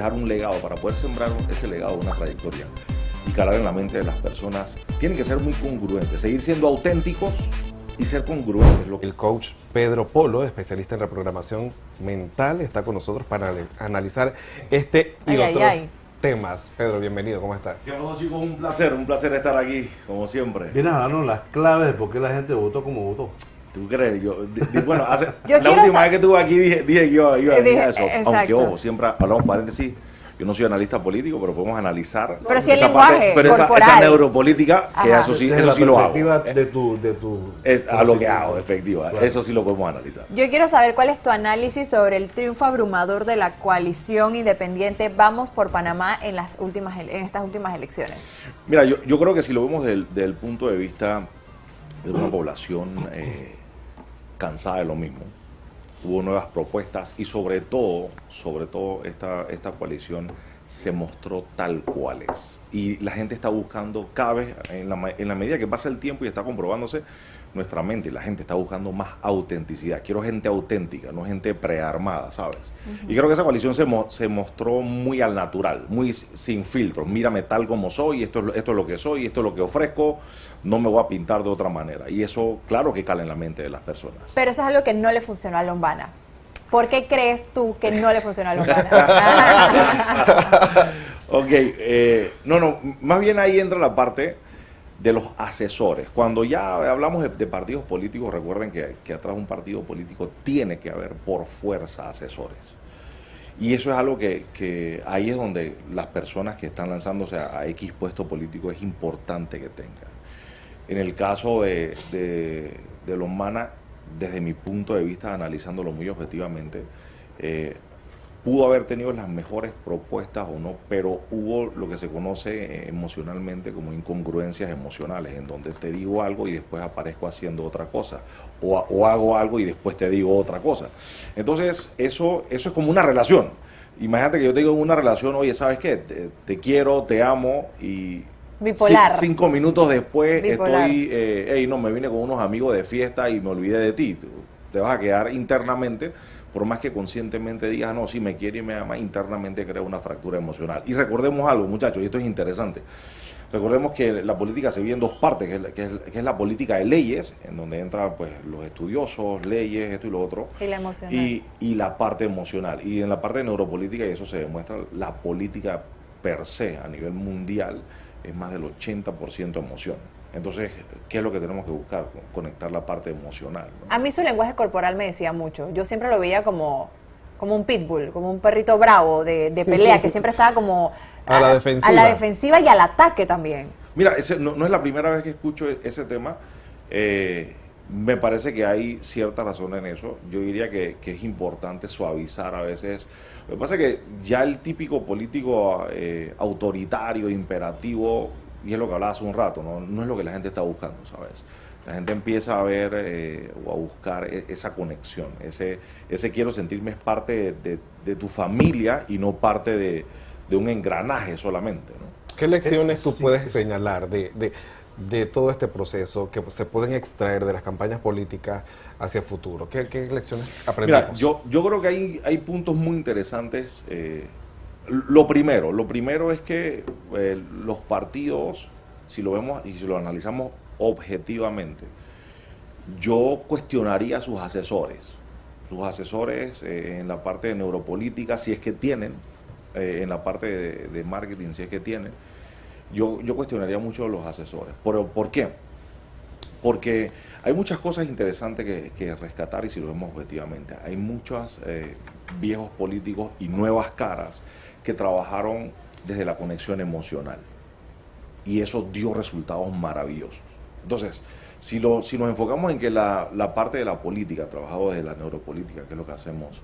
dejar un legado, para poder sembrar ese legado, una trayectoria y calar en la mente de las personas, tienen que ser muy congruentes, seguir siendo auténticos y ser congruentes. El coach Pedro Polo, especialista en reprogramación mental, está con nosotros para analizar este y otros temas. Pedro, bienvenido, ¿cómo estás? ¿Qué pasó, chicos? Un placer estar aquí, como siempre. Vienes a darnos las claves de por qué la gente votó como votó. ¿Tú crees? Bueno, la última vez que estuve aquí dije que iba a decir eso. Exacto. Aunque, ojo, siempre hablamos paréntesis. Yo no soy analista político, pero podemos analizar. Pero sí el lenguaje pero corporal. esa neuropolítica, que eso sí lo hago. De tu a lo que hago, efectiva. Claro. Eso sí lo podemos analizar. Yo quiero saber cuál es tu análisis sobre el triunfo abrumador de la coalición independiente Vamos por Panamá en estas últimas elecciones. Mira, yo creo que si lo vemos desde el punto de vista de una población cansada de lo mismo, hubo nuevas propuestas y sobre todo esta coalición se mostró tal cual es. Y la gente está buscando cada vez, en la medida que pasa el tiempo y está comprobándose nuestra mente, la gente está buscando más autenticidad. Quiero gente auténtica, no gente prearmada, ¿sabes? Y creo que esa coalición se mostró muy al natural, muy sin filtros. Mírame tal como soy, esto es lo que soy, esto es lo que ofrezco, no me voy a pintar de otra manera. Y eso, claro que cala en la mente de las personas. Pero eso es algo que no le funcionó a Lombana. ¿Por qué crees tú que no le funcionó a Lombana? Ok, no, más bien ahí entra la parte de los asesores. Cuando ya hablamos de partidos políticos, recuerden que atrás de un partido político tiene que haber por fuerza asesores. Y eso es algo que ahí es donde las personas que están lanzándose a X puesto político es importante que tengan. En el caso de Lombana, desde mi punto de vista, analizándolo muy objetivamente, pudo haber tenido las mejores propuestas o no, pero hubo lo que se conoce emocionalmente como incongruencias emocionales, en donde te digo algo y después aparezco haciendo otra cosa, o hago algo y después te digo otra cosa. Entonces, eso es como una relación. Imagínate que yo te digo en una relación, oye, ¿sabes qué? Te quiero, te amo, y bipolar. 5 minutos después Bipolar. estoy, me vine con unos amigos de fiesta y me olvidé de ti. Te vas a quedar internamente, por más que conscientemente digas, no, si me quiere y me ama, internamente crea una fractura emocional. Y recordemos algo, muchachos, y esto es interesante. Recordemos que la política se divide en dos partes, que es la política de leyes, en donde entran pues los estudiosos, leyes, esto y lo otro. Y la emocional. Y la parte emocional. Y en la parte de neuropolítica, y eso se demuestra, la política per se, a nivel mundial, es más del 80% emoción. Entonces, ¿qué es lo que tenemos que buscar? Conectar la parte emocional, ¿no? A mí su lenguaje corporal me decía mucho. Yo siempre lo veía como un pitbull, como un perrito bravo de pelea, que siempre estaba como a la defensiva. A la defensiva y al ataque también. Mira, no es la primera vez que escucho ese tema. Me parece que hay cierta razón en eso. Yo diría que es importante suavizar a veces. Lo que pasa es que ya el típico político autoritario, imperativo, y es lo que hablaba hace un rato, no es lo que la gente está buscando, ¿sabes? La gente empieza a ver o a buscar esa conexión, ese quiero sentirme es parte de tu familia y no parte de un engranaje solamente, ¿no? ¿Qué lecciones tú puedes señalar de todo este proceso que se pueden extraer de las campañas políticas hacia el futuro? ¿Qué lecciones aprendimos? Mira, yo creo que hay puntos muy interesantes. Lo primero es que los partidos, si lo vemos y si lo analizamos objetivamente, yo cuestionaría a sus asesores en la parte de neuropolítica, si es que tienen, en la parte de marketing, si es que tienen. Yo cuestionaría mucho a los asesores. ¿Por qué? Porque hay muchas cosas interesantes que rescatar, y si lo vemos objetivamente, hay muchos viejos políticos y nuevas caras que trabajaron desde la conexión emocional, y eso dio resultados maravillosos. Entonces, si nos enfocamos en que la parte de la política, trabajado desde la neuropolítica, que es lo que hacemos,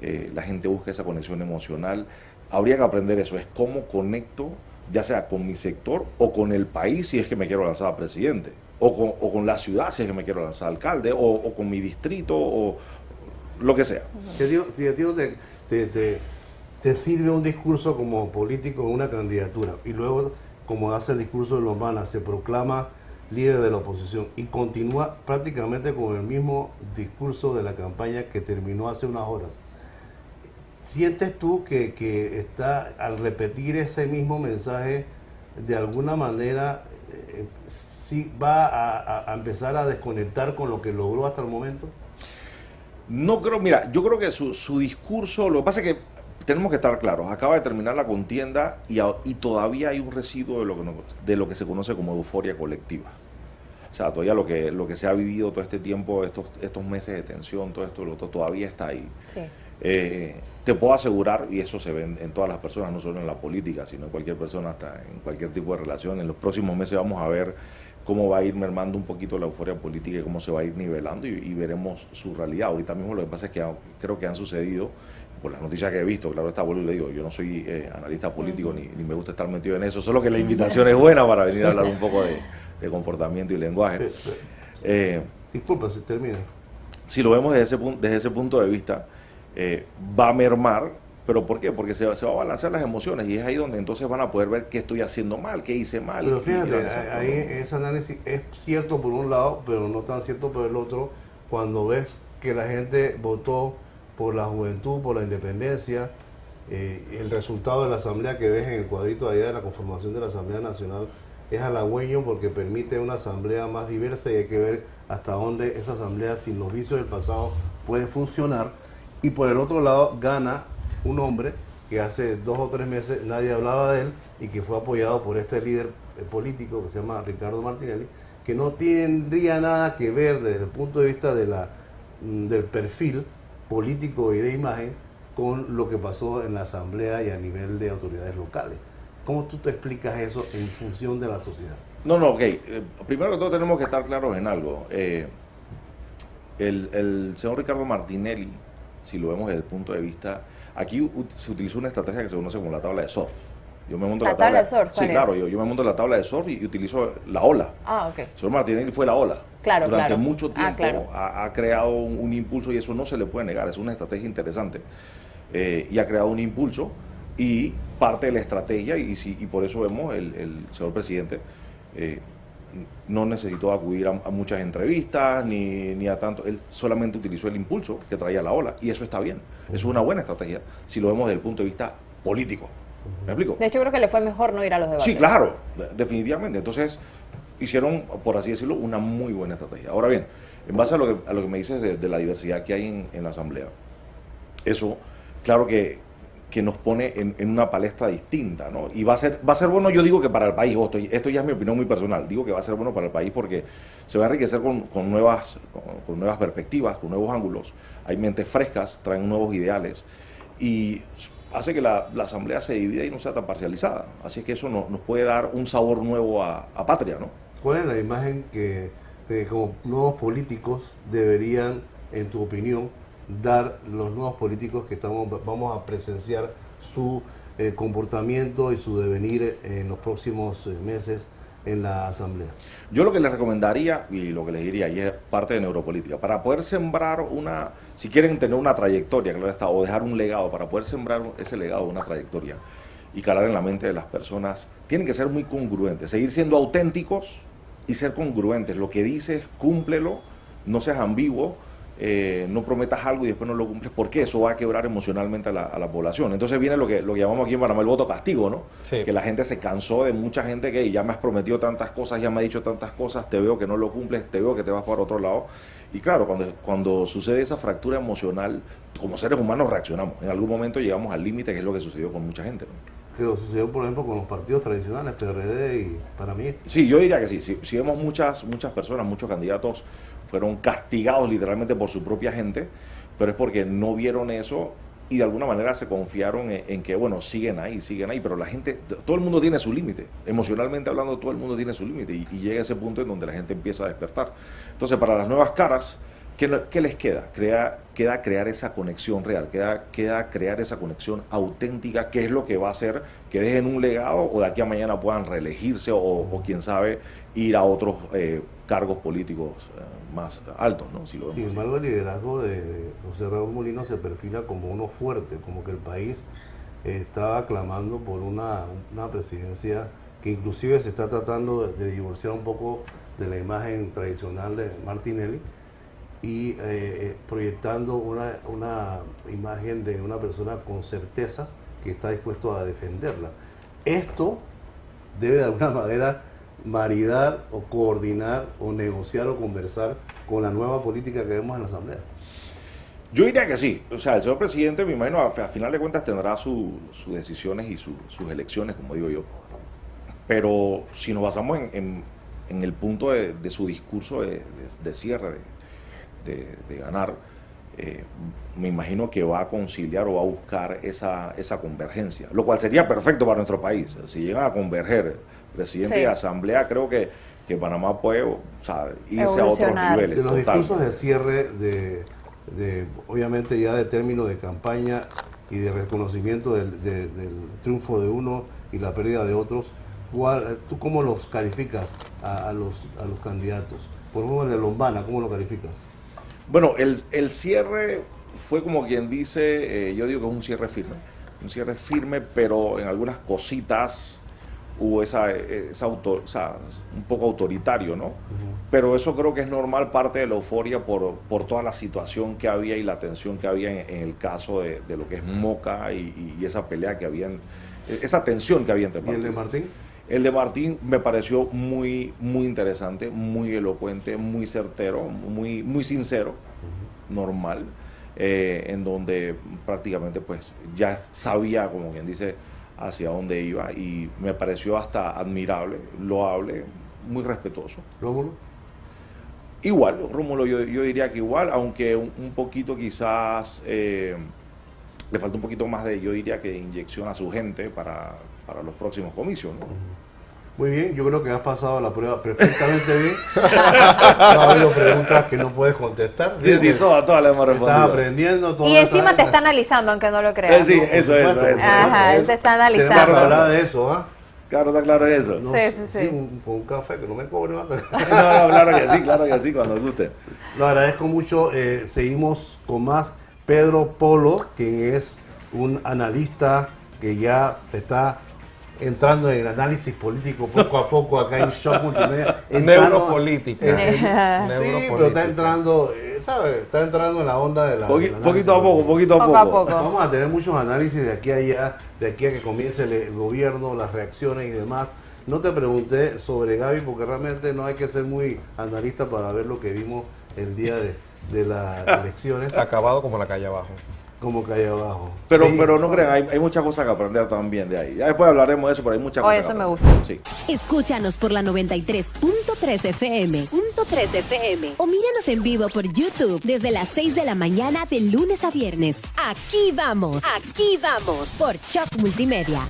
la gente busca esa conexión emocional, habría que aprender eso, es cómo conecto, ya sea con mi sector o con el país, si es que me quiero lanzar a presidente, o con la ciudad, si es que me quiero lanzar a alcalde, o con mi distrito, o lo que sea. Si a ti no te sirve un discurso como político en una candidatura, y luego, como hace el discurso de Lombana, se proclama líder de la oposición y continúa prácticamente con el mismo discurso de la campaña que terminó hace unas horas, ¿sientes tú que está, al repetir ese mismo mensaje, de alguna manera sí va a empezar a desconectar con lo que logró hasta el momento? No creo, mira, yo creo que su discurso, lo que pasa es que tenemos que estar claros, acaba de terminar la contienda y todavía hay un residuo de lo que se conoce como euforia colectiva. O sea, todavía lo que se ha vivido todo este tiempo, estos meses de tensión, todo esto, lo otro, todavía está ahí. Sí. Te puedo asegurar, y eso se ve en todas las personas, no solo en la política, sino en cualquier persona, hasta en cualquier tipo de relación, en los próximos meses vamos a ver cómo va a ir mermando un poquito la euforia política y cómo se va a ir nivelando y veremos su realidad. Ahorita mismo lo que pasa es que creo que han sucedido, por las noticias que he visto, claro está, vuelvo y le digo, yo no soy analista político ni me gusta estar metido en eso, solo que la invitación es buena para venir a hablar un poco de comportamiento y lenguaje. Disculpa, si termina. Si lo vemos desde ese punto de vista, va a mermar, pero ¿por qué? Porque se va a balancear las emociones y es ahí donde entonces van a poder ver qué estoy haciendo mal, qué hice mal. Pero fíjate, ahí ese análisis es cierto por un lado, pero no tan cierto por el otro, cuando ves que la gente votó por la juventud, por la independencia, el resultado de la asamblea que ves en el cuadrito de allá de la conformación de la Asamblea Nacional es halagüeño porque permite una asamblea más diversa y hay que ver hasta dónde esa asamblea sin los vicios del pasado puede funcionar. Y por el otro lado gana un hombre que hace 2 o 3 meses nadie hablaba de él y que fue apoyado por este líder político que se llama Ricardo Martinelli, que no tendría nada que ver desde el punto de vista del perfil político y de imagen con lo que pasó en la asamblea y a nivel de autoridades locales. ¿Cómo tú te explicas eso en función de la sociedad? No, ok. Primero que todo tenemos que estar claros en algo. El señor Ricardo Martinelli, si lo vemos desde el punto de vista, aquí se utilizó una estrategia que se conoce como la tabla de surf. Yo me monto ¿La tabla de surf? Sí, claro, yo me monto en la tabla de surf y utilizo la ola. Ah, ok. El señor Martinelli fue la ola. Claro, Durante mucho tiempo claro. ha creado un impulso y eso no se le puede negar, es una estrategia interesante. Y ha creado un impulso y parte de la estrategia, y por eso vemos el señor presidente no necesitó acudir a muchas entrevistas ni a tanto, él solamente utilizó el impulso que traía la ola y eso está bien, eso es una buena estrategia si lo vemos desde el punto de vista político. ¿Me explico? De hecho creo que le fue mejor no ir a los debates. Sí, claro, definitivamente. Entonces hicieron, por así decirlo, una muy buena estrategia. Ahora bien, en base a lo que me dices de la diversidad que hay en la asamblea, eso, claro que nos pone en una palestra distinta, ¿no? Y va a ser bueno, yo digo que para el país, esto ya es mi opinión muy personal, digo que va a ser bueno para el país porque se va a enriquecer con nuevas perspectivas, con nuevos ángulos, hay mentes frescas, traen nuevos ideales y hace que la asamblea se divida y no sea tan parcializada, así es que eso nos puede dar un sabor nuevo a patria, ¿no? ¿Cuál es la imagen que como nuevos políticos deberían, en tu opinión, dar los nuevos políticos que vamos a presenciar su comportamiento y su devenir en los próximos meses en la asamblea? Yo lo que les recomendaría y lo que les diría, y es parte de neuropolítica, para poder sembrar si quieren tener una trayectoria, claro está, o dejar un legado, para poder sembrar ese legado, una trayectoria y calar en la mente de las personas, tienen que ser muy congruentes, seguir siendo auténticos y ser congruentes. Lo que dices, cúmplelo, no seas ambiguo. No prometas algo y después no lo cumples, porque eso va a quebrar emocionalmente a la población. Entonces viene lo que llamamos aquí en Panamá el voto castigo, ¿no? Sí. Que la gente se cansó de mucha gente que ya me has prometido tantas cosas, ya me has dicho tantas cosas, te veo que no lo cumples, te veo que te vas para otro lado. Y claro, cuando sucede esa fractura emocional, como seres humanos reaccionamos. En algún momento llegamos al límite, que es lo que sucedió con mucha gente, ¿no? Que lo sucedió, por ejemplo, con los partidos tradicionales, PRD y para mí. Sí, yo diría que sí. Si vemos muchas personas, muchos candidatos fueron castigados literalmente por su propia gente, pero es porque no vieron eso y de alguna manera se confiaron en que, bueno, siguen ahí, pero la gente, todo el mundo tiene su límite. Emocionalmente hablando, todo el mundo tiene su límite y llega a ese punto en donde la gente empieza a despertar. Entonces, para las nuevas caras, ¿qué les queda? Queda crear esa conexión real, queda crear esa conexión auténtica, que es lo que va a hacer que dejen un legado o de aquí a mañana puedan reelegirse o quién sabe, ir a otros cargos políticos más altos, ¿no? Si lo vemos Sin embargo, el liderazgo de José Raúl Mulino se perfila como uno fuerte, como que el país estaba clamando por una presidencia que inclusive se está tratando de divorciar un poco de la imagen tradicional de Martinelli. y proyectando una imagen de una persona con certezas que está dispuesto a defenderla. Esto debe de alguna manera maridar o coordinar o negociar o conversar con la nueva política que vemos en la Asamblea. Yo diría que sí. O sea, el señor presidente, me imagino, a final de cuentas tendrá sus decisiones y sus elecciones, como digo yo. Pero si nos basamos en el punto de su discurso de cierre, de ganar, me imagino que va a conciliar o va a buscar esa convergencia, lo cual sería perfecto para nuestro país. Si llegan a converger presidente y asamblea, creo que Panamá puede, o sea, irse a otros niveles. De los discursos de cierre, obviamente ya de término de campaña y de reconocimiento del triunfo de uno y la pérdida de otros, ¿tú cómo los calificas a los candidatos? Por ejemplo, el de Lombana, ¿cómo lo calificas? Bueno, el cierre fue como quien dice, yo digo que es un cierre firme, pero en algunas cositas hubo un poco autoritario, ¿no? Pero eso creo que es normal, parte de la euforia por toda la situación que había y la tensión que había en el caso de lo que es Moca y esa pelea que había, esa tensión que había entre partidos. ¿Y el de Martín? El de Martín me pareció muy interesante, muy elocuente, muy certero, muy sincero, normal, en donde prácticamente pues ya sabía, como quien dice, hacia dónde iba, y me pareció hasta admirable, loable, muy respetuoso. ¿Rómulo? Igual, Rómulo yo diría que igual, aunque un poquito quizás le falta un poquito más yo diría que inyección a su gente para los próximos comicios, ¿no? Muy bien, yo creo que has pasado la prueba perfectamente bien. No ha habido preguntas que no puedes contestar. Sí, todas las hemos respondido. Estás aprendiendo. Y encima te está analizando, aunque no lo creas. Sí, eso. Ajá, él te está analizando. Tenemos que hablar de eso, ¿ah? Claro, está claro eso. No, sí. Un café, que no me cobre. No, claro que sí, cuando guste. Lo agradezco mucho. Seguimos con más. Pedro Polo, quien es un analista que ya está entrando en el análisis político poco a poco acá en Shock Multimedia. Neuropolítica. Sí, pero está entrando, ¿sabes? Está entrando en la onda de la... Poquito a poco. Vamos a tener muchos análisis de aquí a allá, de aquí a que comience el gobierno, las reacciones y demás. No te pregunté sobre Gaby porque realmente no hay que ser muy analista para ver lo que vimos el día de las elecciones. Acabado como la calle abajo. Como calle abajo. Pero no crean, hay muchas cosas que aprender también de ahí. Ya después hablaremos de eso, pero hay muchas cosas. Eso me gusta. Sí. Escúchanos por la 93.3 FM. O míranos en vivo por YouTube desde las 6 de la mañana de lunes a viernes. Aquí vamos por Shock Multimedia.